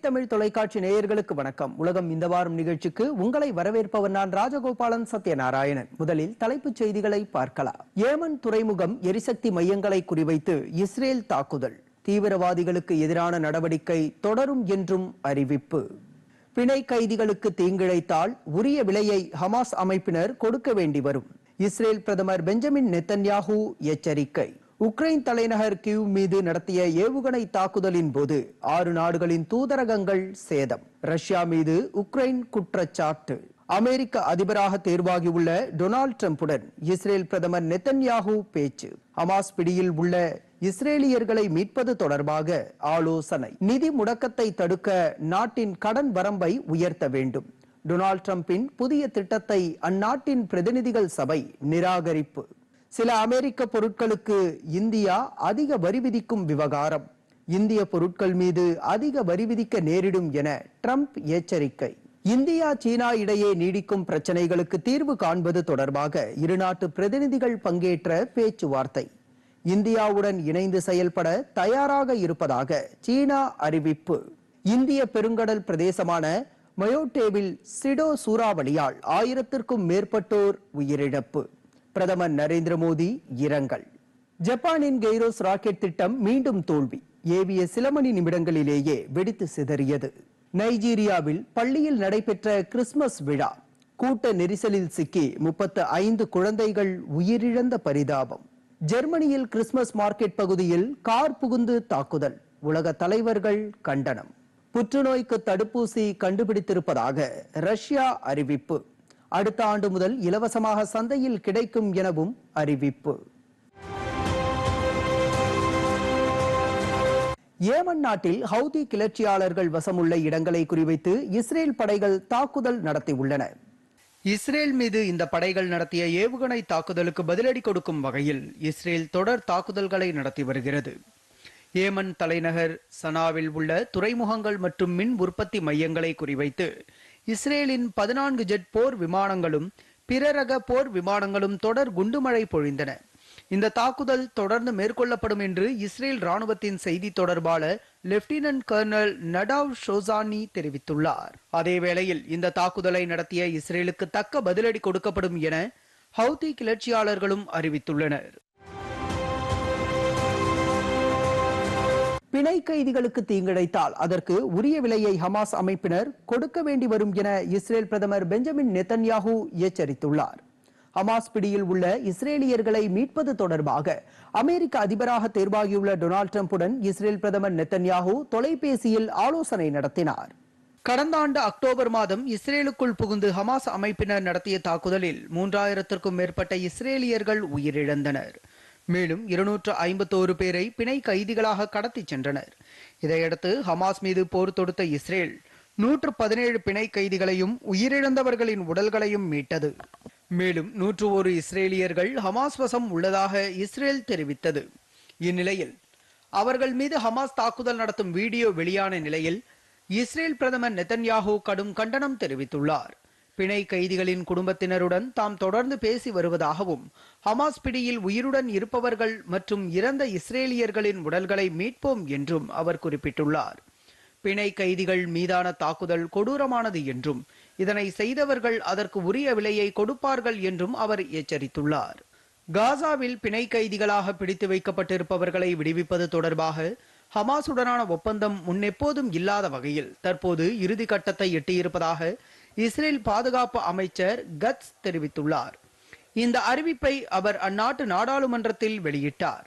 தமிழ் தொலைக்காட்சி நேயர்களுக்கு வணக்கம். உலகம் இந்த வாரம் நிகழ்ச்சிக்கு உங்களை வரவேற்பவர் நான் ராஜகோபாலன் சத்யநாராயணன். முதலில் தலைப்புச் செய்திகளை பார்க்கலாம். ஏமன் துறைமுகம் எரிசக்தி மையங்களை குறிவைத்து இஸ்ரேல் தாக்குதல். தீவிரவாதிகளுக்கு எதிரான நடவடிக்கை தொடரும் என்றும் அறிவிப்பு. பிணை கைதிகளுக்கு தீங்கிழைத்தால் உரிய விலையை ஹமாஸ் அமைப்பினர் கொடுக்க வேண்டி வரும். இஸ்ரேல் பிரதமர் பெஞ்சமின் நெத்தன்யாஹூ எச்சரிக்கை. உக்ரைன் தலைநகர் கிவ் மீது நடத்திய ஏவுகணை தாக்குதலின் போது 6 நாடுகளின் தூதரகங்கள் சேதம். ரஷ்யா மீது உக்ரைன் குற்றச்சாட்டு. அமெரிக்க அதிபராக தேர்வாகியுள்ள டொனால்ட் ட்ரம்புடன் இஸ்ரேல் பிரதமர் நெத்தன்யாஹூ பேச்சு. ஹமாஸ் பிடியில் உள்ள இஸ்ரேலியர்களை மீட்பது தொடர்பாக ஆலோசனை. நிதி முடக்கத்தை தடுக்க நாட்டின் கடன் வரம்பை உயர்த்த வேண்டும். டொனால்ட் ட்ரம்பின் புதிய திட்டத்தை அந்நாட்டின் பிரதிநிதிகள் சபை நிராகரிப்பு. சில அமெரிக்க பொருட்களுக்கு இந்தியா அதிக வரி விதிக்கும் விவகாரம். இந்திய பொருட்கள் மீது அதிக வரி விதிக்க நேரிடும் என ட்ரம்ப் எச்சரிக்கை. இந்தியா சீனா இடையே நீடிக்கும் பிரச்சனைகளுக்கு தீர்வு காண்பது தொடர்பாக இருநாட்டு பிரதிநிதிகள் பங்கேற்ற பேச்சுவார்த்தை. இந்தியாவுடன் இணைந்து செயல்பட தயாராக இருப்பதாக சீனா அறிவிப்பு. இந்திய பெருங்கடல் பிரதேசமான மயோட்டேவில் சிடோ சூறாவளியால் 1000க்கும் மேற்பட்டோர் உயிரிழப்பு. பிரதமர் நரேந்திர மோடி இரங்கல். ஜப்பானின் கெய்ரோஸ் ராக்கெட் திட்டம் மீண்டும் தோல்வி. ஏவிய சில மணி நிமிடங்களிலேயே வெடித்து சிதறியது. நைஜீரியாவில் பள்ளியில் நடைபெற்ற கிறிஸ்துமஸ் விழா. கூட்ட நெரிசலில் சிக்கி 35 குழந்தைகள் உயிரிழந்த பரிதாபம். ஜெர்மனியில் கிறிஸ்துமஸ் மார்க்கெட் பகுதியில் கார் புகுந்து தாக்குதல். உலக தலைவர்கள் கண்டனம். புற்றுநோய்க்கு தடுப்பூசி கண்டுபிடித்திருப்பதாக ரஷ்யா அறிவிப்பு. அடுத்த ஆண்டு முதல் இலவசமாக சந்தையில் கிடைக்கும் எனவும் அறிவிப்பு. ஏமன் நாட்டில் ஹவுதி கிளர்ச்சியாளர்கள் வசமுள்ள இடங்களை குறிவைத்து இஸ்ரேல் படைகள் தாக்குதல் நடத்தியுள்ளன. இஸ்ரேல் மீது இந்த படைகள் நடத்திய ஏவுகணை தாக்குதலுக்கு பதிலடி கொடுக்கும் வகையில் இஸ்ரேல் தொடர் தாக்குதல்களை நடத்தி வருகிறது. ஏமன் தலைநகர் சனாவில் உள்ள துறைமுகங்கள் மற்றும் மின் உற்பத்தி மையங்களை குறிவைத்து இஸ்ரேலின் 14 ஜெட் போர் விமானங்களும் பிற ரக போர் விமானங்களும் தொடர் குண்டுமழை பொழிந்தன. இந்த தாக்குதல் தொடர்ந்து மேற்கொள்ளப்படும் என்று இஸ்ரேல் ராணுவத்தின் செய்தி தொடர்பாளர் லெப்டினன்ட் கர்னல் நடாவ் ஷோசானி தெரிவித்துள்ளார். அதேவேளையில் இந்த தாக்குதலை நடத்திய இஸ்ரேலுக்கு தக்க பதிலடி கொடுக்கப்படும் என ஹவுதி கிளர்ச்சியாளர்களும் அறிவித்துள்ளனர். பிணை கைதிகளுக்கு தீங்கிழைத்தால் அதற்கு உரிய விலையை ஹமாஸ் அமைப்பினர் கொடுக்க வேண்டி வரும் என இஸ்ரேல் பிரதமர் பெஞ்சமின் நெத்தன்யாஹூ எச்சரித்துள்ளார். ஹமாஸ் பிடியில் உள்ள இஸ்ரேலியர்களை மீட்பது தொடர்பாக அமெரிக்க அதிபராக தேர்வாகியுள்ள டொனால்ட் ட்ரம்புடன் இஸ்ரேல் பிரதமர் நெத்தன்யாஹூ தொலைபேசியில் ஆலோசனை நடத்தினார். கடந்த ஆண்டு அக்டோபர் மாதம் இஸ்ரேலுக்குள் புகுந்து ஹமாஸ் அமைப்பினர் நடத்திய தாக்குதலில் 3000க்கும் மேற்பட்ட இஸ்ரேலியர்கள் உயிரிழந்தனர். மேலும் 251 பேரை பிணை கைதிகளாக கடத்தி சென்றனர். இதையடுத்து ஹமாஸ் மீது போர் தொடுத்த இஸ்ரேல் 117 பிணை கைதிகளையும் உயிரிழந்தவர்களின் உடல்களையும் மீட்டது. மேலும் 101 இஸ்ரேலியர்கள் ஹமாஸ் வசம் உள்ளதாக இஸ்ரேல் தெரிவித்தது. இந்நிலையில் அவர்கள் மீது ஹமாஸ் தாக்குதல் நடத்தும் வீடியோ வெளியான நிலையில் இஸ்ரேல் பிரதமர் நெத்தன்யாஹூ கடும் கண்டனம் தெரிவித்துள்ளார். பிணை கைதிகளின் குடும்பத்தினருடன் தாம் தொடர்ந்து பேசி வருவதாகவும் ஹமாஸ் பிடியில் உயிருடன் இருப்பவர்கள் மற்றும் இறந்த இஸ்ரேலியர்களின் உடல்களை மீட்போம் என்றும் அவர் குறிப்பிட்டுள்ளார். பிணை கைதிகள் மீதான தாக்குதல் கொடூரமானது என்றும் இதனை செய்தவர்கள் அதற்கு உரிய விலையை கொடுப்பார்கள் என்றும் அவர் எச்சரித்துள்ளார். காசாவில் பிணை கைதிகளாக பிடித்து வைக்கப்பட்டிருப்பவர்களை விடுவிப்பது தொடர்பாக ஹமாசுடனான ஒப்பந்தம் முன்னெப்போதும் இல்லாத வகையில் தற்போது இறுதி கட்டத்தை எட்டியிருப்பதாக இஸ்ரேல் பாதுகாப்பு அமைச்சர் கட்ஸ் தெரிவித்துள்ளார். இந்த அறிவிப்பை அவர் அந்நாட்டு நாடாளுமன்றத்தில் வெளியிட்டார்.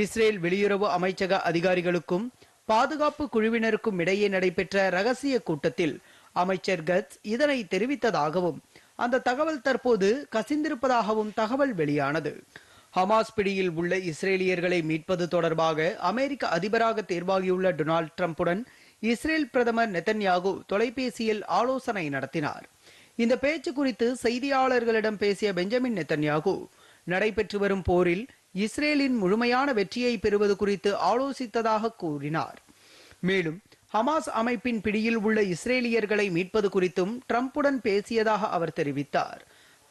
இஸ்ரேல் வெளியுறவு அமைச்சக அதிகாரிகளுக்கும் பாதுகாப்பு குழுவினருக்கும் இடையே நடைபெற்ற ரகசிய கூட்டத்தில் அமைச்சர் கட்ஸ் இதனை தெரிவித்ததாகவும் அந்த தகவல் தற்போது கசிந்திருப்பதாகவும் தகவல் வெளியானது. ஹமாஸ் பிடியில் உள்ள இஸ்ரேலியர்களை மீட்பது தொடர்பாக அமெரிக்க அதிபராக தேர்வாகியுள்ள டொனால்ட் ட்ரம்புடன் இஸ்ரேல் பிரதமர் நெத்தன்யாஹூ தொலைபேசியில் ஆலோசனை நடத்தினார். இந்த பேச்சு குறித்து செய்தியாளர்களிடம் பேசிய பெஞ்சமின் நெத்தன்யாஹூ நடைபெற்று வரும் போரில் இஸ்ரேலின் முழுமையான வெற்றியை பெறுவது குறித்து ஆலோசித்ததாக கூறினார். மேலும் ஹமாஸ் அமைப்பின் பிடியில் உள்ள இஸ்ரேலியர்களை மீட்பது குறித்தும் ட்ரம்புடன் பேசியதாக அவர் தெரிவித்தார்.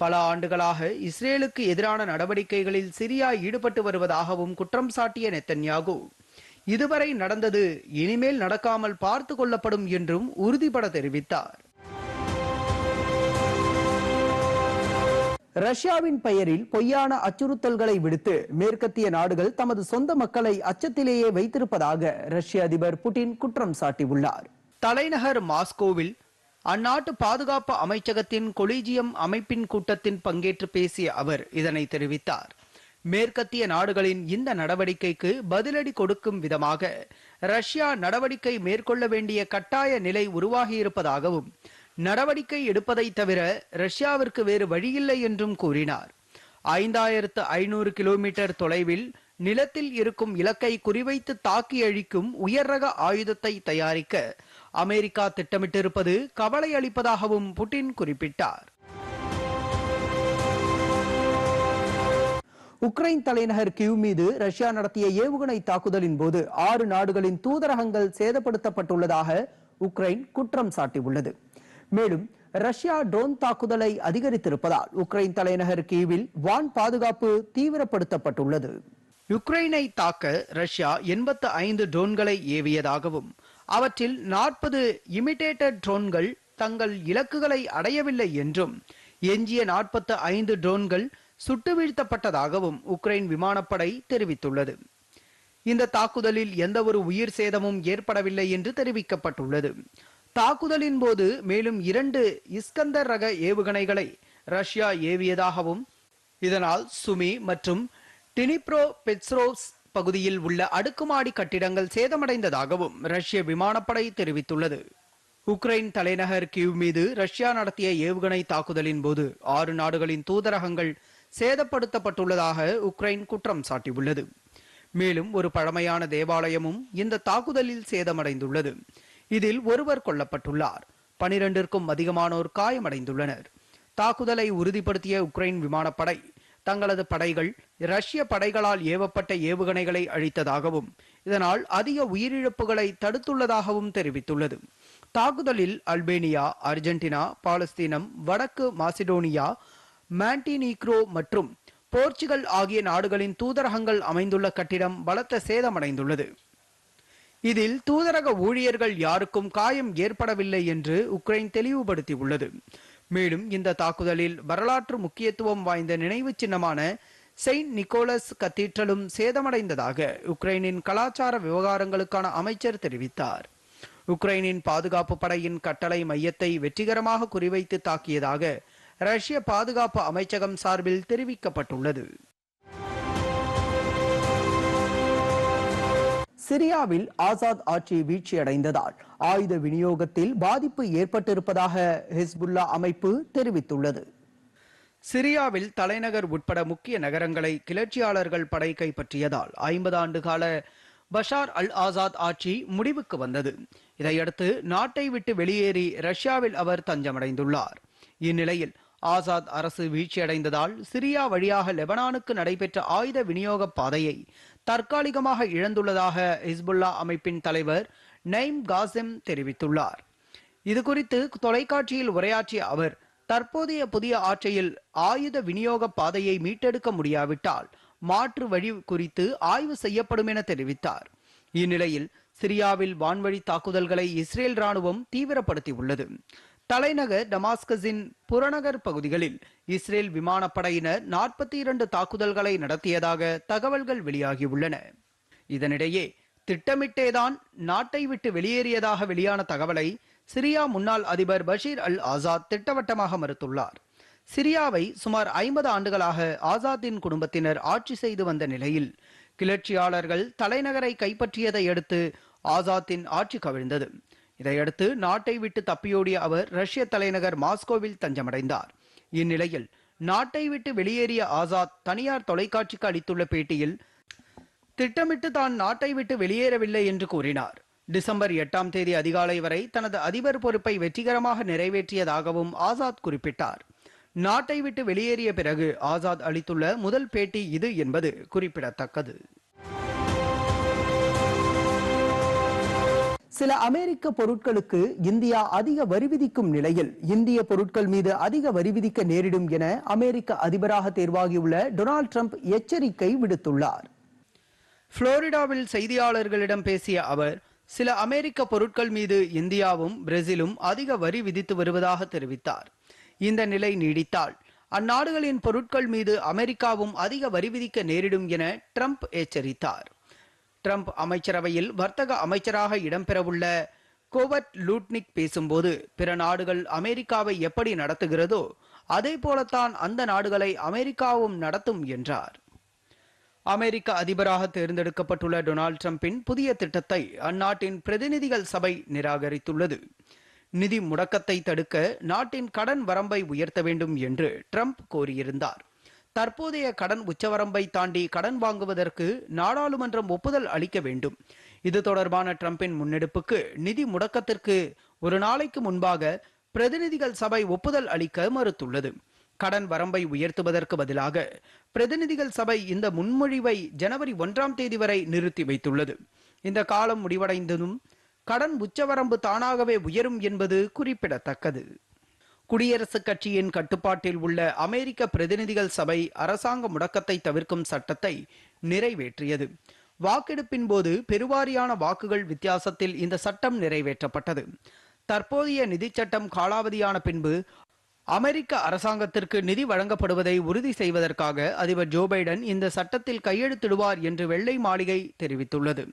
பல ஆண்டுகளாக இஸ்ரேலுக்கு எதிரான நடவடிக்கைகளில் சிரியா ஈடுபட்டு வருவதாகவும் குற்றம் சாட்டிய நெத்தன்யாஹூ இதுவரை நடந்தது இனிமேல் நடக்காமல் பார்த்து கொள்ளப்படும் என்றும் உறுதிபட தெரிவித்தார். ரஷ்யாவின் பெயரில் பொய்யான அச்சுறுத்தல்களை விடுத்து மேற்கத்திய நாடுகள் தமது சொந்த மக்களை அச்சத்திலேயே வைத்திருப்பதாக ரஷ்ய அதிபர் புட்டின் குற்றம் சாட்டியுள்ளார். தலைநகர் மாஸ்கோவில் அந்நாட்டு பாதுகாப்பு அமைச்சகத்தின் கொலிஜியம் அமைப்பின் கூட்டத்தில் பங்கேற்று பேசிய அவர் இதனை தெரிவித்தார். மேற்கத்திய நாடுகளின் இந்த நடவடிக்கைக்கு பதிலடி கொடுக்கும் விதமாக ரஷ்யா நடவடிக்கை மேற்கொள்ள வேண்டிய கட்டாய நிலை உருவாகியிருப்பதாகவும் நடவடிக்கை எடுப்பதை தவிர ரஷ்யாவிற்கு வேறு வழியில்லை என்றும் கூறினார். 5500 கிலோமீட்டர் தொலைவில் நிலத்தில் இருக்கும் இலக்கை குறிவைத்து தாக்கி அழிக்கும் உயர் ரக ஆயுதத்தை தயாரிக்க அமெரிக்கா திட்டமிட்டிருப்பது கவலை அளிப்பதாகவும் புட்டின் குறிப்பிட்டார். உக்ரைன் தலைநகர் கிவ் மீது ரஷ்யா நடத்திய ஏவுகணை தாக்குதலின் போது 6 நாடுகளின் தூதரகங்கள் சேதப்படுத்தப்பட்டுள்ளதாக உக்ரைன் குற்றம் சாட்டியுள்ளது. மேலும் ரஷ்யா ட்ரோன் தாக்குதலை அதிகரித்திருப்பதால் உக்ரைன் தலைநகர் கீவில் வான் பாதுகாப்பு தீவிரப்படுத்தப்பட்டுள்ளது. யுக்ரைனை தாக்க ரஷ்யா 85 ட்ரோன்களை ஏவியதாகவும் அவற்றில் 40 இமிடேட்டட் ட்ரோன்கள் தங்கள் இலக்குகளை அடையவில்லை என்றும் எஞ்சிய 45 ட்ரோன்கள் சுட்டு வீழ்த்தப்பட்டதாகவும் உக்ரைன் விமானப்படை தெரிவித்துள்ளது. இந்த தாக்குதலில் எந்த ஒரு உயிர் சேதமும் ஏற்படவில்லை என்று தெரிவிக்கப்பட்டுள்ளது. தாக்குதலின் போது மேலும் 2 இஸ்கந்தர் ரக ஏவுகணைகளை ரஷ்யா ஏவியதாகவும் இதனால் சுமி மற்றும் டினிப்ரோ பெட்ரோவ்ஸ்க் பகுதியில் உள்ள அடுக்குமாடி கட்டிடங்கள் சேதமடைந்ததாகவும் ரஷ்ய விமானப்படை தெரிவித்துள்ளது. உக்ரைன் தலைநகர் கிவ் மீது ரஷ்யா நடத்திய ஏவுகணை தாக்குதலின் போது 6 நாடுகளின் தூதரகங்கள் சேதப்படுத்தப்பட்டுள்ளதாக உக்ரைன் குற்றம் சாட்டியுள்ளது. மேலும் ஒரு பழமையான தேவாலயமும் இந்த தாக்குதலில் சேதமடைந்துள்ளது. இதில் ஒருவர் கொல்லப்பட்டுள்ளார். 12க்கும் அதிகமானோர் காயமடைந்துள்ளனர். தாக்குதலை உறுதிப்படுத்திய உக்ரைன் விமானப்படை தங்களது படைகள் ரஷ்ய படைகளால் ஏவப்பட்ட ஏவுகணைகளை அழித்ததாகவும் இதனால் அதிக உயிரிழப்புகளை தடுத்துள்ளதாகவும் தெரிவித்துள்ளது. தாக்குதலில் அல்பேனியா, அர்ஜென்டினா, பாலஸ்தீனம், வடக்கு மாசிடோனியா, மாண்டினீக்ரோ மற்றும் போர்ச்சுகல் ஆகிய நாடுகளின் தூதரகங்கள் அமைந்துள்ள கட்டிடம் பலத்த சேதமடைந்துள்ளது. இதில் தூதரக ஊழியர்கள் யாருக்கும் காயம் ஏற்படவில்லை என்று உக்ரைன் தெளிவுபடுத்தியுள்ளது. மேலும் இந்த தாக்குதலில் வரலாற்று முக்கியத்துவம் வாய்ந்த நினைவு சின்னமான செயின்ட் நிக்கோலஸ் கத்தீட்ரலும் சேதமடைந்ததாக உக்ரைனின் கலாச்சார விவகாரங்களுக்கான அமைச்சர் தெரிவித்தார். உக்ரைனின் பாதுகாப்பு படையின் கட்டளை மையத்தை வெற்றிகரமாக குறிவைத்து தாக்கியதாக ரஷ்ய பாதுகாப்பு அமைச்சகம் சார்பில் தெரிவிக்கப்பட்டுள்ளது. சிரியாவில் ஆசாத் ஆட்சி வீழ்ச்சியடைந்ததால் ஆயுத விநியோகத்தில் பாதிப்பு ஏற்பட்டிருப்பதாக ஹிஸ்புல்லா அமைப்பு தெரிவித்துள்ளது. சிரியாவில் தலைநகர் உட்பட முக்கிய நகரங்களை கிளர்ச்சியாளர்கள் படை கைப்பற்றியதால் 50 ஆண்டு கால பஷார் அல் ஆசாத் ஆட்சி முடிவுக்கு வந்தது. இதையடுத்து நாட்டை விட்டு வெளியேறி ரஷ்யாவில் அவர் தஞ்சமடைந்துள்ளார். இந்நிலையில் ஆசாத் அரசு வீழ்ச்சியடைந்ததால் சிரியா வழியாக லெபனானுக்கு நடைபெற்ற ஆயுத விநியோக பாதையை தற்காலிகமாக இழந்துள்ளதாக ஹிஸ்புல்லா அமைப்பின் தலைவர் நைம் காசிம் தெரிவித்துள்ளார். இதுகுறித்து தொலைக்காட்சியில் உரையாற்றிய அவர் தற்போதைய புதிய ஆட்சியில் ஆயுத விநியோக பாதையை மீட்டெடுக்க முடியாவிட்டால் மாற்று வழி குறித்து ஆய்வு செய்யப்படும் என தெரிவித்தார். இந்நிலையில் சிரியாவில் வான்வழி தாக்குதல்களை இஸ்ரேல் ராணுவம் தீவிரப்படுத்தியுள்ளது. தலைநகர் டமாஸ்கஸின் புறநகர் பகுதிகளில் இஸ்ரேல் விமானப்படையினர் 42 தாக்குதல்களை நடத்தியதாக தகவல்கள் வெளியாகியுள்ளன. இதனிடையே திட்டமிட்டேதான் நாட்டை விட்டு வெளியேறியதாக வெளியான தகவலை சிரியா முன்னாள் அதிபர் பஷீர் அல் ஆசாத் திட்டவட்டமாக மறுத்துள்ளார். சிரியாவை சுமார் 50 ஆண்டுகளாக ஆசாத்தின் குடும்பத்தினர் ஆட்சி செய்து வந்த நிலையில் கிளர்ச்சியாளர்கள் தலைநகரை கைப்பற்றியதை அடுத்து ஆசாத்தின் ஆட்சி கவிழ்ந்தது. இதையடுத்து நாட்டை விட்டு தப்பியோடிய அவர் ரஷ்ய தலைநகர் மாஸ்கோவில் தஞ்சமடைந்தார். இந்நிலையில் நாட்டை விட்டு வெளியேறிய ஆசாத் தனியார் தொலைக்காட்சிக்கு அளித்துள்ள பேட்டியில் திட்டமிட்டு தான் நாட்டை விட்டு வெளியேறவில்லை என்று கூறினார். டிசம்பர் 8ஆம் தேதி அதிகாலை வரை தனது அதிபர் பொறுப்பை வெற்றிகரமாக நிறைவேற்றியதாகவும் ஆசாத் குறிப்பிட்டார். நாட்டை விட்டு வெளியேறிய பிறகு ஆசாத் அளித்துள்ள முதல் பேட்டி இது என்பது குறிப்பிடத்தக்கது. சில அமெரிக்க பொருட்களுக்கு இந்தியா அதிக வரி விதிக்கும் நிலையில் இந்திய பொருட்கள் மீது அதிக வரி விதிக்க நேரிடும் என அமெரிக்க அதிபராக தேர்வாகியுள்ள டொனால்ட் ட்ரம்ப் எச்சரிக்கை விடுத்துள்ளார். புளோரிடாவில் செய்தியாளர்களிடம் பேசிய அவர், சில அமெரிக்க பொருட்கள் மீது இந்தியாவும் பிரேசிலும் அதிக வரி விதித்து வருவதாக தெரிவித்தார். இந்த நிலை நீடித்தால் அந்நாடுகளின் பொருட்கள் மீது அமெரிக்காவும் அதிக வரி விதிக்க நேரிடும் என ட்ரம்ப் எச்சரித்தார். ட்ரம்ப் அமைச்சரவையில் வர்த்தக அமைச்சராக இடம்பெறவுள்ள கோவர்ட் லூட்னிக் பேசும்போது, பிற நாடுகள் அமெரிக்காவை எப்படி நடத்துகிறதோ அதே போலத்தான் அந்த நாடுகளை அமெரிக்காவும் நடத்தும் என்றார். அமெரிக்க அதிபராக தேர்ந்தெடுக்கப்பட்டுள்ள டொனால்டு டிரம்பின் புதிய திட்டத்தை அந்நாட்டின் பிரதிநிதிகள் சபை நிராகரித்துள்ளது. நிதி முடக்கத்தை தடுக்க நாட்டின் கடன் வரம்பை உயர்த்த வேண்டும் என்று ட்ரம்ப் கோரியிருந்தார். தற்போதைய கடன் உச்சவரம்பை தாண்டி கடன் வாங்குவதற்கு நாடாளுமன்றம் ஒப்புதல் அளிக்க வேண்டும். இது தொடர்பான ட்ரம்பின் முன்னெடுப்புக்கு நிதி முடக்கத்திற்கு ஒரு நாளைக்கு முன்பாக பிரதிநிதிகள் சபை ஒப்புதல் அளிக்க மறுத்துள்ளது. கடன் வரம்பை உயர்த்துவதற்கு பதிலாக பிரதிநிதிகள் சபை இந்த முன்மொழிவை ஜனவரி 1ஆம் தேதி வரை நிறுத்தி வைத்துள்ளது. இந்த காலம் முடிவடைந்ததும் கடன் உச்சவரம்பு தானாகவே உயரும் என்பது குறிப்பிடத்தக்கது. குடியரசுக் கட்சியின் கட்டுப்பாட்டில் உள்ள அமெரிக்க பிரதிநிதிகள் சபை அரசாங்க முடக்கத்தை தவிர்க்கும் சட்டத்தை நிறைவேற்றியது. வாக்கெடுப்பின் போது பெருவாரியான வாக்குகள் வித்தியாசத்தில் இந்த சட்டம் நிறைவேற்றப்பட்டது. தற்போதைய நிதி சட்டம் காலாவதியான பின்பு அமெரிக்க அரசாங்கத்திற்கு நிதி வழங்கப்படுவதை உறுதி செய்வதற்காக அதிபர் ஜோ பைடன் இந்த சட்டத்தில் கையெழுத்திடுவார் என்று வெள்ளை மாளிகை தெரிவித்துள்ளது.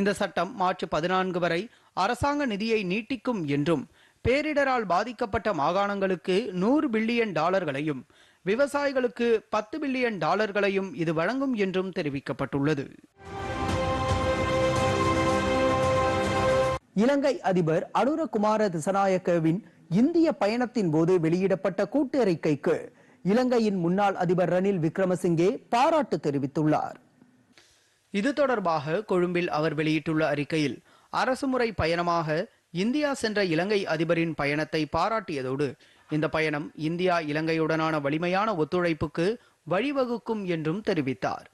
இந்த சட்டம் மார்ச் 14 வரை அரசாங்க நிதியை நீட்டிக்கும் என்றும், பேரிடரால் பாதிக்கப்பட்ட மாகாணங்களுக்கு $100 பில்லியன் விவசாயிகளுக்கு $10 பில்லியன் இது வழங்கும் என்றும் தெரிவிக்கப்பட்டுள்ளது. இலங்கை அதிபர் அனுரகுமார திசநாயக்கவின் இந்திய பயணத்தின் போது வெளியிடப்பட்ட கூட்டறிக்கைக்கு இலங்கையின் முன்னாள் அதிபர் ரணில் விக்ரமசிங்கே பாராட்டு தெரிவித்துள்ளார். இது தொடர்பாக கொழும்பில் அவர் வெளியிட்டுள்ள அறிக்கையில், அரசுமுறை பயணமாக இந்தியா சென்ற இலங்கை அதிபரின் பயணத்தை பாராட்டியதோடு, இந்த பயணம் இந்தியா இலங்கையுடனான வலிமையான ஒத்துழைப்புக்கு வழிவகுக்கும் என்றும் தெரிவித்தார்.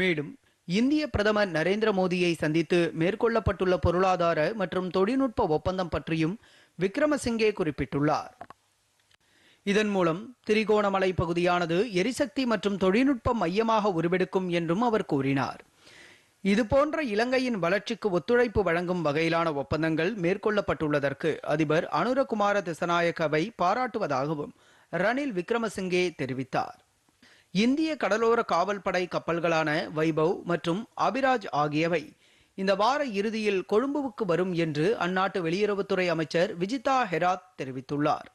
மேலும் இந்திய பிரதமர் நரேந்திர மோடியை சந்தித்து மேற்கொள்ளப்பட்டுள்ள பொருளாதார மற்றும் தொழில்நுட்ப ஒப்பந்தம் பற்றியும் விக்ரமசிங்கே குறிப்பிட்டுள்ளார். இதன் மூலம் திரிகோணமலை பகுதியானது எரிசக்தி மற்றும் தொழில்நுட்ப மையமாக உருவெடுக்கும் என்றும் அவர் கூறினார். இதுபோன்ற இலங்கையின் வளர்ச்சிக்கு ஒத்துழைப்பு வழங்கும் வகையிலான ஒப்பந்தங்கள் மேற்கொள்ளப்பட்டுள்ளதற்கு அதிபர் அனுரகுமார திசநாயக்கவை பாராட்டுவதாகவும் ரணில் விக்ரமசிங்கே தெரிவித்தார். இந்திய கடலோர காவல் படை கப்பல்களான வைபவ் மற்றும் அபிராஜ் ஆகியவை இந்த வார இறுதியில் கொழும்புவுக்கு வரும் என்று அந்நாட்டு வெளியுறவுத்துறை அமைச்சர் விஜிதா ஹெராத் தெரிவித்துள்ளார்.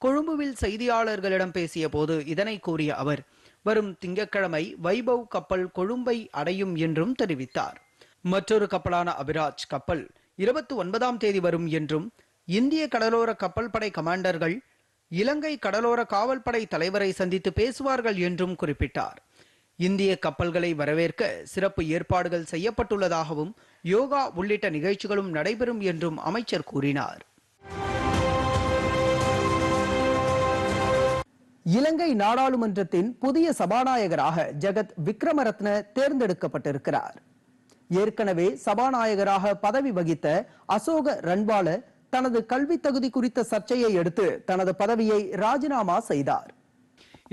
கொழும்புவில் செய்தியாளர்களிடம் பேசிய போது இதனை கூறிய அவர், வரும் திங்கட்கிழமை வைபவ் கப்பல் கொழும்பை அடையும் என்றும் தெரிவித்தார். மற்றொரு கப்பலான அபிராஜ் கப்பல் 29ஆம் தேதி வரும் என்றும், இந்திய கடலோர கப்பல் படை கமாண்டர்கள் இலங்கை கடலோர காவல் படை தலைவரை சந்தித்து பேசுவார்கள் என்றும் குறிப்பிட்டார். இந்திய கப்பல்களை வரவேற்க சிறப்பு ஏற்பாடுகள் செய்யப்பட்டுள்ளதாகவும், யோகா உள்ளிட்ட நிகழ்ச்சிகளும் நடைபெறும் என்றும் அமைச்சர் கூறினார். இலங்கை நாடாளுமன்றத்தின் புதிய சபாநாயகராக ஜெகத் விக்ரமரத்ன தேர்ந்தெடுக்கப்பட்டிருக்கிறார். ஏற்கனவே சபாநாயகராக பதவி வகித்த அசோக ரன்வால தனது கல்வி தகுதி குறித்த சர்ச்சையை அடுத்து தனது பதவியை ராஜினாமா செய்தார்.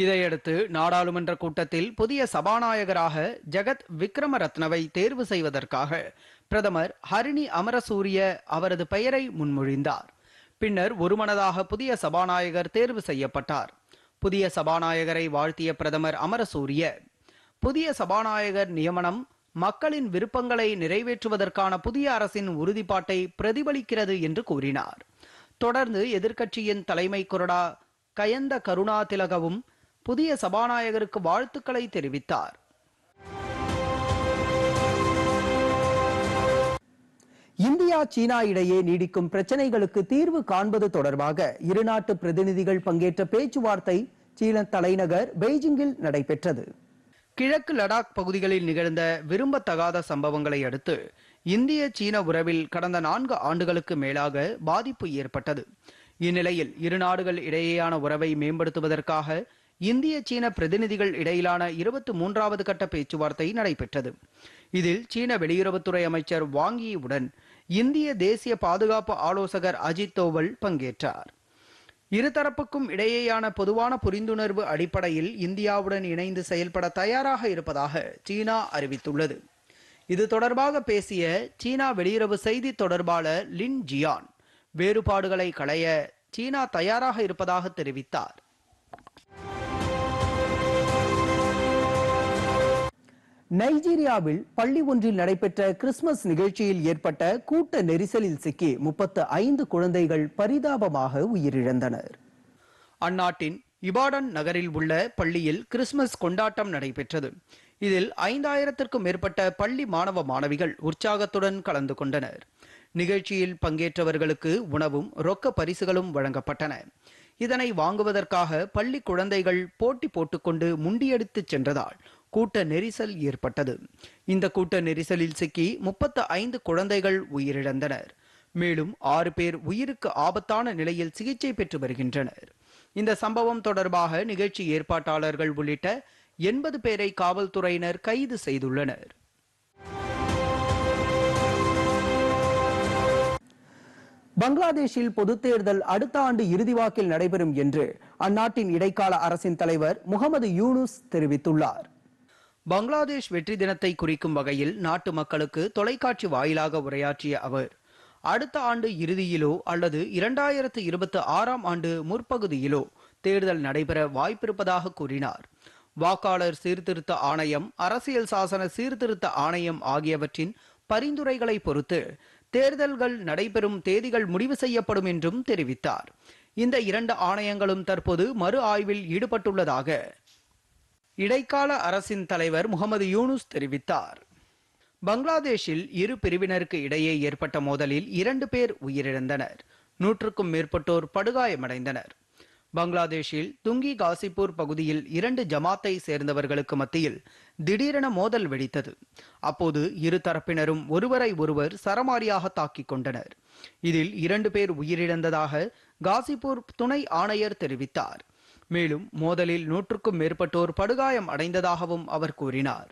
இதையடுத்து நாடாளுமன்ற கூட்டத்தில் புதிய சபாநாயகராக ஜெகத் விக்ரமரத்னவை தேர்வு செய்வதற்காக பிரதமர் ஹரிணி அமரசூரிய அவரது பெயரை முன்மொழிந்தார். பின்னர் ஒருமனதாக புதிய சபாநாயகர் தேர்வு செய்யப்பட்டார். புதிய சபாநாயகரை வாழ்த்திய பிரதமர் அமரசூரிய, புதிய சபாநாயகர் நியமனம் மக்களின் விருப்பங்களை நிறைவேற்றுவதற்கான புதிய அரசின் உறுதிப்பாட்டை பிரதிபலிக்கிறது என்று கூறினார். தொடர்ந்து எதிர்க்கட்சியின் தலைமை கொறடா கயந்த கருணா திலகவும் புதிய சபாநாயகருக்கு வாழ்த்துக்களை தெரிவித்தார். இந்தியா சீனா இடையே நீடிக்கும் பிரச்சனைகளுக்கு தீர்வு காண்பது தொடர்பாக இருநாட்டு பிரதிநிதிகள் பங்கேற்ற பேச்சுவார்த்தை சீன தலைநகர் பெய்ஜிங்கில் நடைபெற்றது. கிழக்கு லடாக் பகுதிகளில் நிகழ்ந்த விரும்பத்தகாத சம்பவங்களை அடுத்து இந்திய சீன உறவில் கடந்த 4 ஆண்டுகளுக்கு மேலாக பாதிப்பு ஏற்பட்டது. இந்நிலையில் இரு நாடுகள் இடையேயான உறவை மேம்படுத்துவதற்காக இந்திய சீன பிரதிநிதிகள் இடையிலான 23வது கட்ட பேச்சுவார்த்தை நடைபெற்றது. இதில் சீன வெளியுறவுத்துறை அமைச்சர் வாங் யி உடன் இந்திய தேசிய பாதுகாப்பு ஆலோசகர் அஜித் தோவல் பங்கேற்றார். இருதரப்புக்கும் இடையேயான பொதுவான புரிந்துணர்வு அடிப்படையில் இந்தியாவுடன் இணைந்து செயல்பட தயாராக இருப்பதாக சீனா அறிவித்துள்ளது. இது தொடர்பாக பேசிய சீனா வெளியுறவு செய்தி தொடர்பாளர் லின் ஜியான் வேறுபாடுகளை களைய சீனா தயாராக இருப்பதாக தெரிவித்தார். நைஜீரியாவில் பள்ளி ஒன்றில் நடைபெற்ற கிறிஸ்துமஸ் நிகழ்ச்சியில் ஏற்பட்ட கூட்ட நெரிசலில் சிக்கி 35 குழந்தைகள் பரிதாபமாக உயிரிழந்தனர். அந்நாட்டின் இபாடன் நகரில் உள்ள பள்ளியில் கிறிஸ்துமஸ் கொண்டாட்டம் நடைபெற்றது. இதில் 5000த்திற்கும் மேற்பட்ட பள்ளி மாணவ மாணவிகள் உற்சாகத்துடன் கலந்து கொண்டனர். நிகழ்ச்சியில் பங்கேற்றவர்களுக்கு உணவும் ரொக்க பரிசுகளும் வழங்கப்பட்டன. இதனை வாங்குவதற்காக பள்ளி குழந்தைகள் போட்டி போட்டுக்கொண்டு முண்டியடித்து சென்றதால் கூட்ட நெரிசல் ஏற்பட்டது. இந்த கூட்ட நெரிசலில் சிக்கி 35 குழந்தைகள் உயிரிழந்தனர். மேலும் 6 பேர் உயிருக்கு ஆபத்தான நிலையில் சிகிச்சை பெற்று வருகின்றனர். இந்த சம்பவம் தொடர்பாக நிகழ்ச்சி ஏற்பாட்டாளர்கள் உள்ளிட்ட 80 பேரை காவல்துறையினர் கைது செய்துள்ளனர். பங்களாதேஷில் பொதுத் தேர்தல் அடுத்த ஆண்டு இறுதிவாக்கில் நடைபெறும் என்று அந்நாட்டின் இடைக்கால அரசின் தலைவர் முகமது யூனுஸ் தெரிவித்துள்ளார். பங்களாதேஷ் வெற்றி தினத்தை குறிக்கும் வகையில் நாட்டு மக்களுக்கு தொலைக்காட்சி வாயிலாக உரையாற்றிய அவர், அடுத்த ஆண்டு இறுதியிலோ அல்லது 2026ஆம் ஆண்டு முற்பகுதியிலோ தேர்தல் நடைபெற வாய்ப்பிருப்பதாக கூறினார். வாக்காளர் சீர்திருத்த ஆணையம், அரசியல் சாசன சீர்திருத்த ஆணையம் ஆகியவற்றின் பரிந்துரைகளை பொறுத்து தேர்தல்கள் நடைபெறும் தேதிகள் முடிவு செய்யப்படும் என்றும் தெரிவித்தார். இந்த 2 ஆணையங்களும் தற்போது மறு ஆய்வில் ஈடுபட்டுள்ளதாக இடைக்கால அரசின் தலைவர் முகமது யூனுஸ் தெரிவித்தார். பங்களாதேஷில் இரு பிரிவினருக்கு இடையே ஏற்பட்ட மோதலில் 2 பேர் உயிரிழந்தனர். 100க்கும் மேற்பட்டோர் படுகாயமடைந்தனர். பங்களாதேஷில் துங்கி காசிப்பூர் பகுதியில் 2 ஜமாத்தை சேர்ந்தவர்களுக்கு மத்தியில் திடீரென மோதல் வெடித்தது. அப்போது இரு தரப்பினரும் ஒருவரை ஒருவர் சரமாரியாக தாக்கிக் கொண்டனர். இதில் 2 பேர் உயிரிழந்ததாக காசிப்பூர் துணை ஆணையர் தெரிவித்தார். மேலும் மோதலில் 100க்கும் மேற்பட்டோர் படுகாயம் அடைந்ததாகவும் அவர் கூறினார்.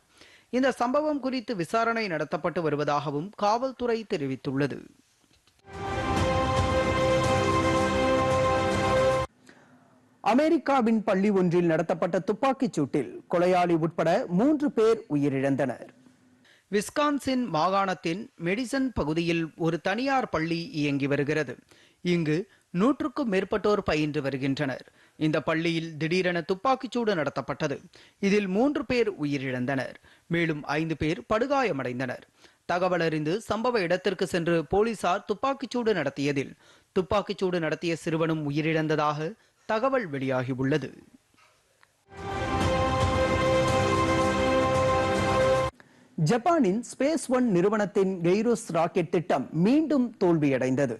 இந்த சம்பவம் குறித்து விசாரணை நடத்தப்பட்டு வருவதாகவும் காவல்துறை தெரிவித்துள்ளது. அமெரிக்காவின் பள்ளி ஒன்றில் நடத்தப்பட்ட துப்பாக்கிச் சூட்டில் கொலையாளி உட்பட 3 பேர் உயிரிழந்தனர். விஸ்கான்சின் மாகாணத்தின் மெடிசன் பகுதியில் ஒரு தனியார் பள்ளி இயங்கி வருகிறது. இங்கு 100க்கும் மேற்பட்டோர் பயின்று வருகின்றனர். இந்த பள்ளியில் திடீரென துப்பாக்கிச்சூடு நடத்தப்பட்டது. இதில் 3 பேர் உயிரிழந்தனர். மேலும் 5 பேர் படுகாயமடைந்தனர். தகவல் அறிந்து சம்பவ இடத்திற்கு சென்று போலீசார் துப்பாக்கிச்சூடு நடத்தியதில் துப்பாக்கிச்சூடு நடத்திய சிறுவனும் உயிரிழந்ததாக தகவல் வெளியாகியுள்ளது. ஜப்பானின் ஸ்பேஸ் ஒன் நிறுவனத்தின் கெய்ரோஸ் ராக்கெட் திட்டம் மீண்டும் தோல்வியடைந்தது.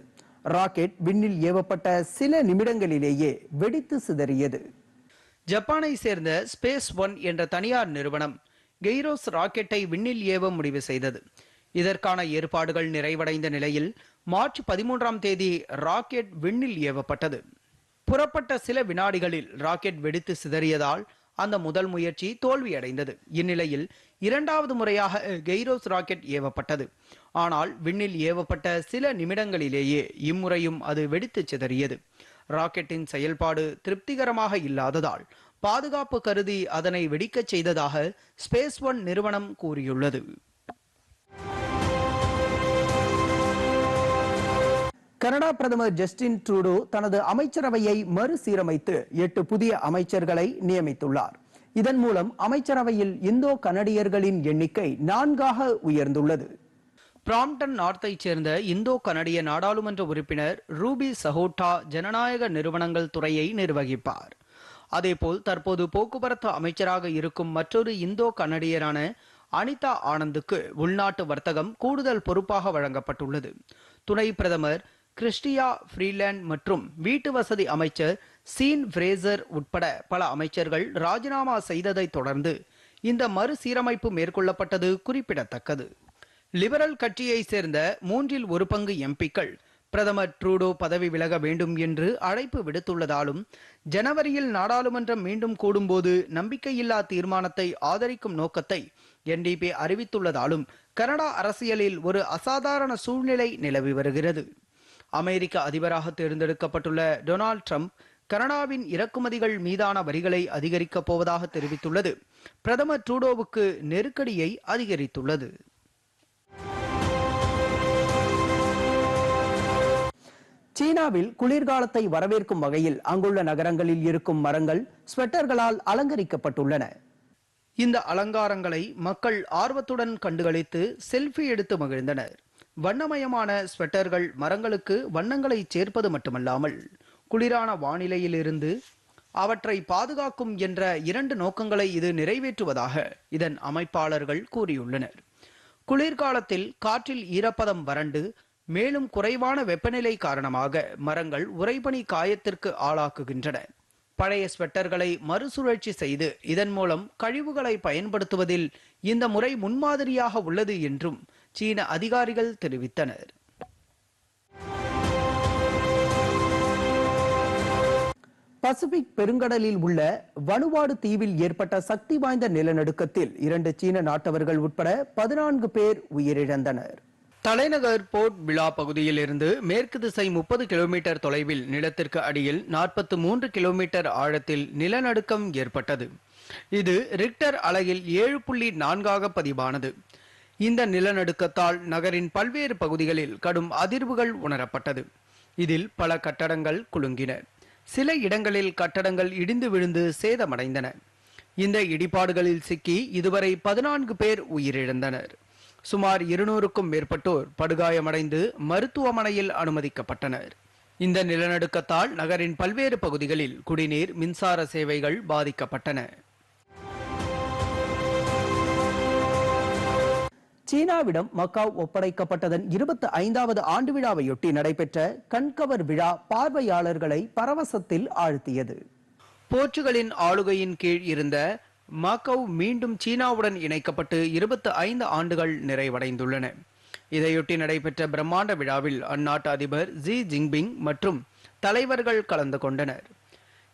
ராக்கெட் விண்ணில் ஏவப்பட்ட சில நிமிடங்களிலேயே வெடித்து சிதறியது. ஜப்பானை சேர்ந்த ஸ்பேஸ் ஒன் என்ற தனியார் நிறுவனம் கெய்ரோஸ் ராக்கெட்டை விண்ணில் ஏவ முடிவு செய்தது. இதற்கான ஏற்பாடுகள் நிறைவடைந்த நிலையில் மார்ச் 13ஆம் தேதி ராக்கெட் விண்ணில் ஏவப்பட்டது. புறப்பட்ட சில வினாடிகளில் ராக்கெட் வெடித்து சிதறியதால் அந்த முதல் முயற்சி தோல்வியடைந்தது. இந்நிலையில் 2வது முறையாக கெய்ரோஸ் ராக்கெட் ஏவப்பட்டது. ஆனால் விண்ணில் ஏவப்பட்ட சில நிமிடங்களிலேயே இம்முறையும் அது வெடித்து சிதறியது. ராக்கெட்டின் செயல்பாடு திருப்திகரமாக இல்லாததால் பாதுகாப்பு கருதி அதனை வெடிக்கச் செய்ததாக ஸ்பேஸ் ஒன் நிறுவனம் கூறியுள்ளது. கனடா பிரதமர் ஜஸ்டின் ட்ரூடோ தனது அமைச்சரவையை மறுசீரமைத்து 8 புதிய அமைச்சர்களை நியமித்துள்ளார். இதன் மூலம் அமைச்சரவையில் இந்தோ கனடியர்களின் எண்ணிக்கை 4ஆக உயர்ந்துள்ளது. பிராம்டன் நார்த்தை சேர்ந்த இந்தோ கனடிய நாடாளுமன்ற உறுப்பினர் ரூபி சஹோட்டா ஜனநாயக நிறுவனங்கள் துறையை நிர்வகிப்பார். அதேபோல் தற்போது போக்குவரத்து அமைச்சராக இருக்கும் மற்றொரு இந்தோ கனடியரான அனிதா ஆனந்துக்கு உள்நாட்டு வர்த்தகம் கூடுதல் பொறுப்பாக வழங்கப்பட்டுள்ளது. துணை பிரதமர் கிறிஸ்டியா ஃப்ரீலேண்ட் மற்றும் வீட்டு வசதி அமைச்சர் சீன் ஃப்ரேசர் உட்பட பல அமைச்சர்கள் ராஜினாமா செய்ததை தொடர்ந்து இந்த மறுசீரமைப்பு மேற்கொள்ளப்பட்டது குறிப்பிடத்தக்கது. லிபரல் கட்சியை சேர்ந்த 3 1/4 எம்பிக்கள் பிரதமர் ட்ரூடோ பதவி விலக வேண்டும் என்று அழைப்பு விடுத்துள்ளதாலும் ஜனவரியில் நாடாளுமன்றம் மீண்டும் கூடும்போது நம்பிக்கையில்லா தீர்மானத்தை ஆதரிக்கும் நோக்கத்தை NDP அறிவித்துள்ளதாலும் கனடா அரசியலில் ஒரு அசாதாரண சூழ்நிலை நிலவி வருகிறது. அமெரிக்க அதிபராக தேர்ந்தெடுக்கப்பட்டுள்ள டொனால்ட் ட்ரம்ப் கனடாவின் இறக்குமதிகள் மீதான வரிகளை அதிகரிக்கப் போவதாக தெரிவித்துள்ளது பிரதமர் ட்ரூடோவுக்கு நெருக்கடியை அதிகரித்துள்ளது. சீனாவில் குளிர்காலத்தை வரவேற்கும் வகையில் அங்குள்ள நகரங்களில் இருக்கும் மரங்கள் ஸ்வெட்டர்களால் அலங்கரிக்கப்பட்டுள்ளன. இந்த அலங்காரங்களை மக்கள் ஆர்வத்துடன் கண்டுகளித்து செல்ஃபி எடுத்து மகிழ்ந்தனர். வண்ணமயமான ஸ்வெட்டர்கள் மரங்களுக்கு வண்ணங்களை சேர்ப்பது மட்டுமல்லாமல் குளிரான வானிலையிலிருந்து அவற்றை பாதுகாக்கும் என்ற 2 நோக்கங்களை இது நிறைவேற்றுவதாக இதன் அமைப்பாளர்கள் கூறியுள்ளனர். குளிர்காலத்தில் காற்றில் ஈரப்பதம் வறண்டு மேலும் குறைவான வெப்பநிலை காரணமாக மரங்கள் உறைபனி காயத்திற்கு ஆளாக்குகின்றன. பழைய ஸ்வெட்டர்களை மறுசுழற்சி செய்து இதன் மூலம் கழிவுகளை பயன்படுத்துவதில் இந்த முறை முன்மாதிரியாக உள்ளது என்றும் சீன அதிகாரிகள் தெரிவித்தனர். பசிபிக் பெருங்கடலில் உள்ள வனுவாடு தீவில் ஏற்பட்ட சக்தி வாய்ந்த நிலநடுக்கத்தில் 2 சீன நாட்டவர்கள் உட்பட 14 பேர் உயிரிழந்தனர். தலைநகர் போர்ட் விழா பகுதியில் இருந்து மேற்கு திசை 30 கிலோமீட்டர் தொலைவில் நிலத்திற்கு அடியில் 43 கிலோமீட்டர் ஆழத்தில் நிலநடுக்கம் ஏற்பட்டது. இது ரிக்டர் அலகில் 7.4 பதிவானது. இந்த நிலநடுக்கத்தால் நகரின் பல்வேறு பகுதிகளில் கடும் அதிர்வுகள் உணரப்பட்டது. இதில் பல கட்டடங்கள் குலுங்கின. சில இடங்களில் கட்டடங்கள் இடிந்து விழுந்து சேதமடைந்தன. இந்த இடிபாடுகளில் சிக்கி இதுவரை 14 பேர் உயிரிழந்தனர். சுமார் 200க்கும் மேற்பட்டோர் படுகாயமடைந்து மருத்துவமனையில் அனுமதிக்கப்பட்டனர். இந்த நிலநடுக்கத்தால் நகரின் பல்வேறு பகுதிகளில் குடிநீர், மின்சார சேவைகள் பாதிக்கப்பட்டன. சீனாவிடம் மக்காவ் ஒப்படைக்கப்பட்டதன் 25வது ஆண்டு விழாவையொட்டி நடைபெற்ற கண்கவர் விழா பார்வையாளர்களை பரவசத்தில் ஆழ்த்தியது. போர்ச்சுகலின் ஆளுகையின் கீழ் இருந்த மக்காவ் மீண்டும் சீனாவுடன் இணைக்கப்பட்டு 25 ஆண்டுகள் நிறைவடைந்துள்ளன. இதையொட்டி நடைபெற்ற பிரம்மாண்ட விழாவில் அந்நாட்டு அதிபர் ஜி ஜின்பிங் மற்றும் தலைவர்கள் கலந்து கொண்டனர்.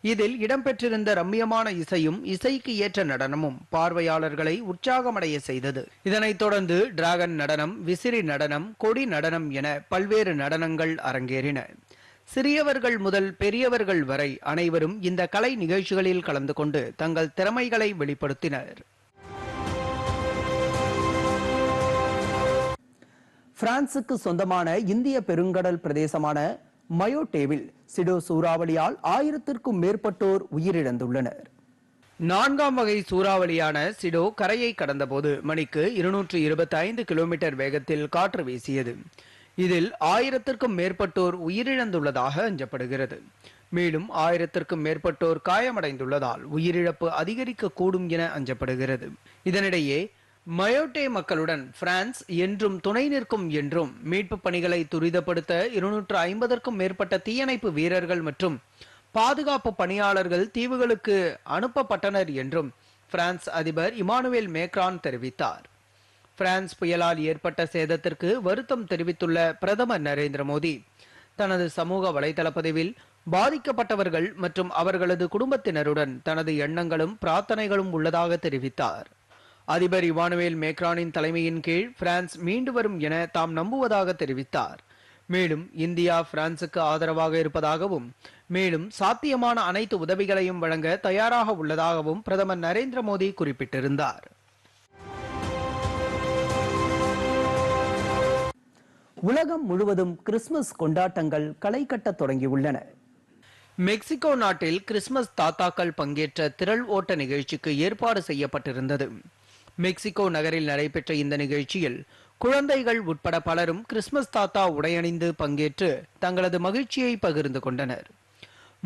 இதில் இடம்பெற்றிருந்த ரம்மியமான இசையும் இசைக்கு ஏற்ற நடனமும் பார்வையாளர்களை உற்சாகமடைய செய்தது. இதனைத் தொடர்ந்து டிராகன் நடனம், விசிறி நடனம், கொடி நடனம் என பல்வேறு நடனங்கள் அரங்கேறின. சிறியவர்கள் முதல் பெரியவர்கள் வரை அனைவரும் இந்த கலை நிகழ்ச்சிகளில் கலந்து கொண்டு தங்கள் திறமைகளை வெளிப்படுத்தினர். பிரான்சுக்கு சொந்தமான இந்திய பெருங்கடல் பிரதேசமான மயோட்டேவில் சிடோ சூறாவளியால் 1000க்கும் மேற்பட்டோர் உயிரிழந்துள்ளனர். 4ஆம் வகை சூறாவளியான சிடோ கரையை கடந்தபோது மணிக்கு 225 கிலோமீட்டர் வேகத்தில் காற்று வீசியது. இதில் 1000க்கும் மேற்பட்டோர் உயிரிழந்துள்ளதாக அஞ்சப்படுகிறது. மேலும் 1000க்கும் மேற்பட்டோர் காயமடைந்துள்ளதால் உயிரிழப்பு அதிகரிக்க கூடும் என அஞ்சப்படுகிறது. இதனிடையே மயோட்டே மக்களுடன் பிரான்ஸ் என்றும் துணை நிற்கும் என்றும் மீட்பு பணிகளை துரிதப்படுத்த 250க்கும் மேற்பட்ட தீயணைப்பு வீரர்கள் மற்றும் பாதுகாப்பு பணியாளர்கள் தீவுகளுக்கு அனுப்பப்பட்டனர் என்றும் பிரான்ஸ் அதிபர் இமானுவேல் மேக்ரான் தெரிவித்தார். பிரான்ஸ் புயலால் ஏற்பட்ட சேதத்திற்கு வருத்தம் தெரிவித்துள்ள பிரதமர் நரேந்திர மோடி தனது சமூக வலைதள பதிவில் பாதிக்கப்பட்டவர்கள் மற்றும் அவர்களது குடும்பத்தினருடன் தனது எண்ணங்களும் பிரார்த்தனைகளும் உள்ளதாக தெரிவித்தார். அதிபர் இமானுவேல் மேக்ரானின் தலைமையின் கீழ் பிரான்ஸ் மீண்டு வரும் என தாம் நம்புவதாக தெரிவித்தார். மேலும் இந்தியா பிரான்சுக்கு ஆதரவாக இருப்பதாகவும் மேலும் சாத்தியமான அனைத்து உதவிகளையும் வழங்க தயாராக உள்ளதாகவும் பிரதமர் நரேந்திர மோடி குறிப்பிட்டிருந்தார். உலகம் முழுவதும் கிறிஸ்துமஸ் கொண்டாட்டங்கள் களை கட்ட தொடங்கியுள்ளன. மெக்சிகோ நாட்டில் கிறிஸ்துமஸ் தாத்தாக்கள் பங்கேற்ற திரள் ஓட்ட நிகழ்ச்சிக்கு ஏற்பாடு செய்யப்பட்டிருந்தது. மெக்சிகோ நகரில் நடைபெற்ற இந்த நிகழ்ச்சியில் குழந்தைகள் உட்பட பலரும் கிறிஸ்துமஸ் தாத்தா உடையணிந்து பங்கேற்று தங்களது மகிழ்ச்சியை பகிர்ந்து கொண்டனர்.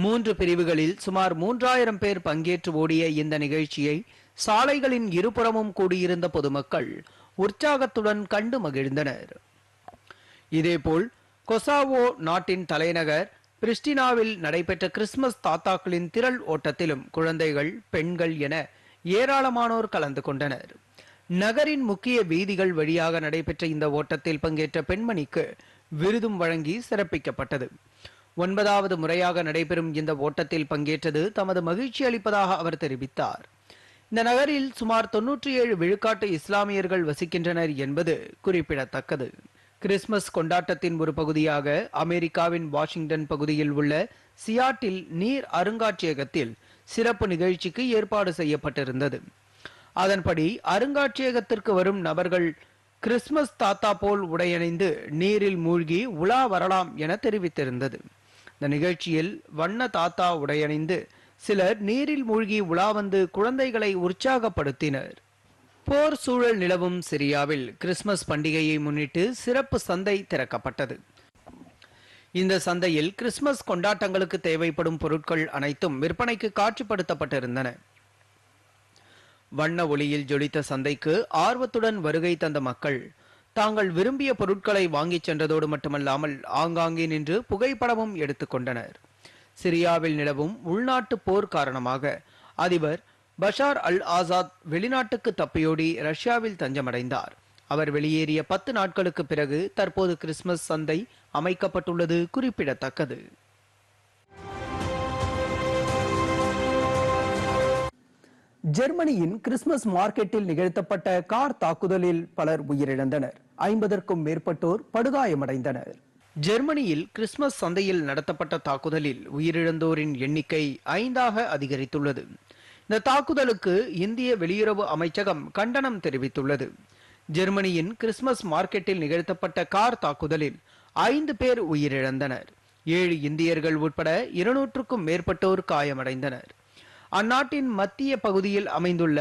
3 பிரிவுகளில் சுமார் 3000 பேர் பங்கேற்று ஓடிய இந்த நிகழ்ச்சியை சாலைகளின் இருபுறமும் கூடியிருந்த பொதுமக்கள் உற்சாகத்துடன் கண்டு மகிழ்ந்தனர். இதேபோல் கொசாவோ நாட்டின் தலைநகர் பிரிஸ்டினாவில் நடைபெற்ற கிறிஸ்துமஸ் தாத்தாக்களின் திரள் ஓட்டத்திலும் குழந்தைகள், பெண்கள் என ஏராளமானோர் கலந்து கொண்டனர். நகரின் முக்கிய வீதிகள் வழியாக நடைபெற்ற இந்த ஓட்டத்தில் பங்கேற்ற பெண்மணிக்கு விருதும் வழங்கி சிறப்பிக்கப்பட்டது. 9வது முறையாக நடைபெறும் இந்த ஓட்டத்தில் பங்கேற்றது தமது மகிழ்ச்சி அளிப்பதாக அவர் தெரிவித்தார். இந்த நகரில் சுமார் 97 விழுக்காட்டு இஸ்லாமியர்கள் வசிக்கின்றனர் என்பது குறிப்பிடத்தக்கது. கிறிஸ்துமஸ் கொண்டாட்டத்தின் ஒரு பகுதியாக அமெரிக்காவின் வாஷிங்டன் பகுதியில் உள்ள சியாட்டில் நீர் அருங்காட்சியகத்தில் சிறப்பு நிகழ்ச்சிக்கு ஏற்பாடு செய்யப்பட்டிருந்தது. அதன்படி அருங்காட்சியகத்திற்கு வரும் நபர்கள் கிறிஸ்துமஸ் தாத்தா போல் உடையணிந்து நீரில் மூழ்கி உலா வரலாம் என தெரிவித்திருந்தது. இந்த நிகழ்ச்சியில் வண்ண தாத்தா உடையணிந்து சிலர் நீரில் மூழ்கி உலா வந்து குழந்தைகளை உற்சாகப்படுத்தினர். போர் சூழல் நிலவும் சிரியாவில் கிறிஸ்துமஸ் பண்டிகையை முன்னிட்டு சிறப்பு சந்தை திறக்கப்பட்டது. இந்த சந்தையில் கிறிஸ்துமஸ் கொண்டாட்டங்களுக்கு தேவைப்படும் பொருட்கள் அனைத்தும் விற்பனைக்கு காட்சிப்படுத்தப்பட்டிருந்தன. வண்ண ஒளியில் ஜொலித்த சந்தைக்கு ஆர்வத்துடன் வருகை தந்த மக்கள் தாங்கள் விரும்பிய பொருட்களை வாங்கிச் சென்றதோடு மட்டுமல்லாமல் ஆங்காங்கே நின்று புகைப்படமும் எடுத்துக்கொண்டனர். சிரியாவில் நிலவும் உள்நாட்டு போர் காரணமாக அதிபர் பஷார் அல் ஆசாத் வெளிநாட்டுக்கு தப்பியோடி ரஷ்யாவில் தஞ்சமடைந்தார். அவர் வெளியேறிய 10 நாட்களுக்கு பிறகு தற்போது கிறிஸ்துமஸ் சந்தை அமைக்கப்பட்டுள்ளது குறிப்பிடத்தக்கது. ஜெர்மனியின் கிறிஸ்துமஸ் மார்க்கெட்டில் நிகழ்த்தப்பட்ட கார் தாக்குதலில் பலர் உயிரிழந்தனர். 50க்கும் மேற்பட்டோர் படுகாயமடைந்தனர். ஜெர்மனியில் கிறிஸ்துமஸ் சந்தையில் நடத்தப்பட்ட தாக்குதலில் உயிரிழந்தோரின் எண்ணிக்கை 5ஆக அதிகரித்துள்ளது. இந்த தாக்குதலுக்கு இந்திய வெளியுறவு அமைச்சகம் கண்டனம் தெரிவித்துள்ளது. ஜெர்மனியின் கிறிஸ்துமஸ் மார்க்கெட்டில் நிகழ்த்தப்பட்ட கார் தாக்குதலில் 5 பேர் உயிரிழந்தனர். 7 இந்தியர்கள் உட்பட 200க்கும் மேற்பட்டோர் காயமடைந்தனர். அந்நாட்டின் மத்திய பகுதியில் அமைந்துள்ள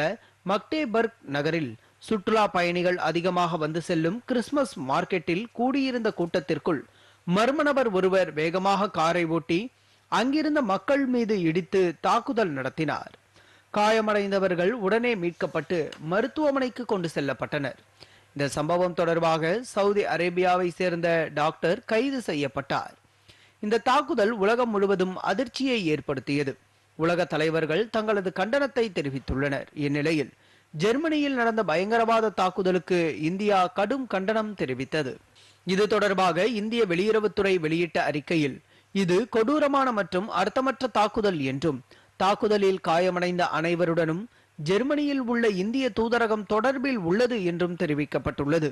மக்டேபர்க் நகரில் சுற்றுலா பயணிகள் அதிகமாக வந்து செல்லும் கிறிஸ்துமஸ் மார்க்கெட்டில் கூடியிருந்த கூட்டத்திற்குள் மர்ம நபர் ஒருவர் வேகமாக காரை ஓட்டி அங்கிருந்த மக்கள் மீது இடித்து தாக்குதல் நடத்தினார். காயமடைந்தவர்கள் உடனே மீட்கப்பட்டு மருத்துவமனைக்கு கொண்டு செல்லப்பட்டனர். இந்த சம்பவம் தொடர்பாக சவுதி அரேபியாவை சேர்ந்த டாக்டர் கைது செய்யப்பட்டார். இந்த தாக்குதல் உலகம் முழுவதும் அதிர்ச்சியை ஏற்படுத்தியது. உலக தலைவர்கள் தங்களது கண்டனத்தை தெரிவித்துள்ளனர். இந்நிலையில் ஜெர்மனியில் நடந்த பயங்கரவாத தாக்குதலுக்கு இந்தியா கடும் கண்டனம் தெரிவித்தது. இது தொடர்பாக இந்திய வெளியுறவுத்துறை வெளியிட்ட அறிக்கையில் இது கொடூரமான மற்றும் அர்த்தமற்ற தாக்குதல் என்றும் தாக்குதலில் காயமடைந்த அனைவருடனும் ஜெர்மனியில் உள்ள இந்திய தூதரகம் தொடர்பில் உள்ளது என்றும் தெரிவிக்கப்பட்டுள்ளது.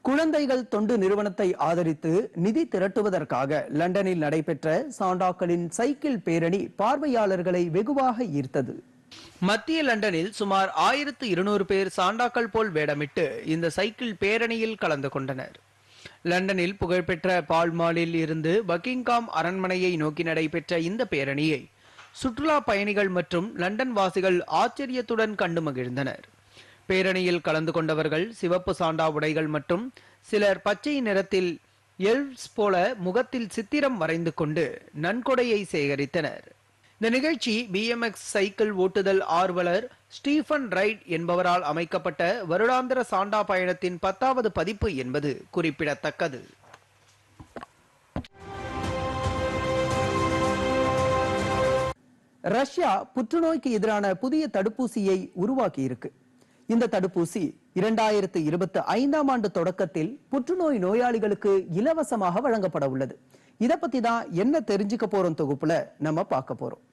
குழந்தைகள் தொண்டு நிறுவனத்தை ஆதரித்து நிதி திரட்டுவதற்காக லண்டனில் நடைபெற்ற சாண்டாக்களின் சைக்கிள் பேரணி பார்வையாளர்களை வெகுவாக ஈர்த்தது. மத்திய லண்டனில் சுமார் 1200 பேர் சாண்டாக்கள் போல் வேடமிட்டு இந்த சைக்கிள் பேரணியில் கலந்து கொண்டனர். லண்டனில் புகழ்பெற்ற பால்மாலில் இருந்து பக்கிங்காம் அரண்மனையை நோக்கி நடைபெற்ற இந்த பேரணியை சுற்றுலா பயணிகள் மற்றும் லண்டன் வாசிகள் ஆச்சரியத்துடன் கண்டு மகிழ்ந்தனர். பேரணியில் கலந்து கொண்டவர்கள் சிவப்பு சாண்டா உடைகள் மற்றும் சிலர் பச்சை நிறத்தில் எல்வ்ஸ் போல முகத்தில் சித்திரம் வரைந்து கொண்டு நன்கொடையை சேகரித்தனர். இந்த நிகழ்ச்சி BMX சைக்கிள் ஓட்டுதல் ஆர்வலர் ஸ்டீஃபன் ரைட் என்பவரால் அமைக்கப்பட்ட வருடாந்திர சாண்டா பயணத்தின் 10வது பதிப்பு என்பது குறிப்பிடத்தக்கது. ரஷ்யா புற்றுநோய்க்கு எதிரான புதிய தடுப்பூசியை உருவாக்கி இருக்கு. இந்த தடுப்பூசி 2025ஆம் ஆண்டு தொடக்கத்தில் புற்றுநோய் நோயாளிகளுக்கு இலவசமாக வழங்கப்பட உள்ளது. இத பத்தி தான் என்ன தெரிஞ்சுக்க போறோம் தொகுப்புல நம்ம பார்க்க போறோம்.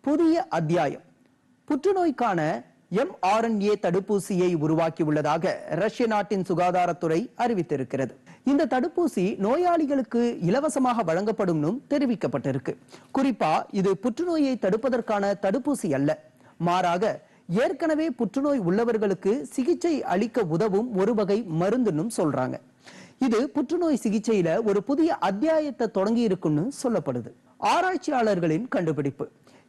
புதிய அத்தியாயம். புற்றுநோய்க்கான mRNA தடுப்பூசியை உருவாக்கியுள்ளதாக ரஷ்ய நாட்டின் சுகாதாரத்துறை அறிவித்திருக்கிறது. இந்த தடுப்பூசி நோயாளிகளுக்கு இலவசமாக வழங்கப்படும் தெரிவிக்கப்பட்டிருக்கு. குறிப்பா இது புற்றுநோயை தடுப்பதற்கான தடுப்பூசி அல்ல, மாறாக ஏற்கனவே புற்றுநோய் உள்ளவர்களுக்கு சிகிச்சை அளிக்க உதவும் ஒரு வகை மருந்துன்னு சொல்றாங்க. இது புற்றுநோய் சிகிச்சையில ஒரு புதிய அத்தியாயத்தை தொடங்கி இருக்குன்னு சொல்லப்படுது. ஆராய்ச்சியாளர்களின் கண்டுபிடிப்பு.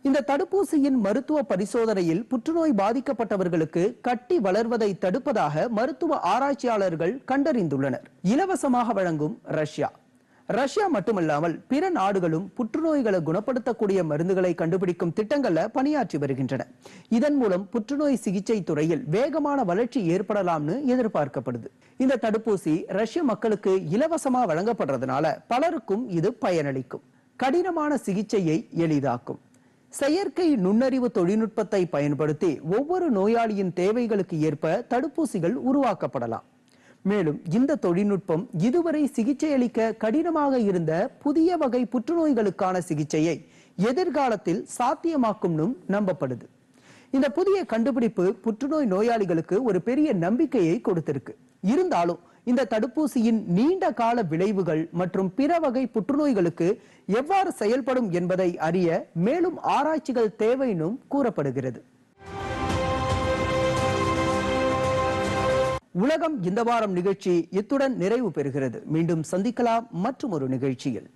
இந்த தடுப்பூசியின் மருத்துவ பரிசோதனையில் புற்றுநோய் பாதிக்கப்பட்டவர்களுக்கு கட்டி வளர்வதை தடுப்பதாக மருத்துவ ஆராய்ச்சியாளர்கள் கண்டறிந்துள்ளனர். இலவசமாக வழங்கும் ரஷ்யா மட்டுமல்லாமல் பிற நாடுகளும் புற்றுநோய்களை குணப்படுத்தக்கூடிய மருந்துகளை கண்டுபிடிக்கும் திட்டங்கள்ல பணியாற்றி வருகின்றன. இதன் மூலம் புற்றுநோய் சிகிச்சை துறையில் வேகமான வளர்ச்சி ஏற்படலாம்னு எதிர்பார்க்கப்படுது. இந்த தடுப்பூசி ரஷ்ய மக்களுக்கு இலவசமா வழங்கப்படுறதுனால பலருக்கும் இது பயனளிக்கும். கடினமான சிகிச்சையை எளிதாக்கும். செயற்கை நுண்ணறிவு தொழில்நுட்பத்தை பயன்படுத்தி ஒவ்வொரு நோயாளியின் தேவைகளுக்கு ஏற்ப தடுப்பூசிகள் உருவாக்கப்படலாம். மேலும் இந்த தொழில்நுட்பம் இதுவரை சிகிச்சை அளிக்க கடினமாக இருந்த புதிய வகை புற்றுநோய்களுக்கான சிகிச்சையை எதிர்காலத்தில் சாத்தியமாக்கும் நம்பப்படுது. இந்த புதிய கண்டுபிடிப்பு புற்றுநோய் நோயாளிகளுக்கு ஒரு பெரிய நம்பிக்கையை கொடுத்திருக்கு. இருந்தாலும் இந்த தடுப்பூசியின் நீண்ட கால விளைவுகள் மற்றும் பிற வகை புற்றுநோய்களுக்கு எவ்வாறு செயல்படும் என்பதை அறிய மேலும் ஆராய்ச்சிகள் தேவை என்றும் கூறப்படுகிறது. உலகம் இந்த வாரம் நிகழ்ச்சி இத்துடன் நிறைவு பெறுகிறது. மீண்டும் சந்திக்கலாம் மற்றும் ஒரு நிகழ்ச்சியில்.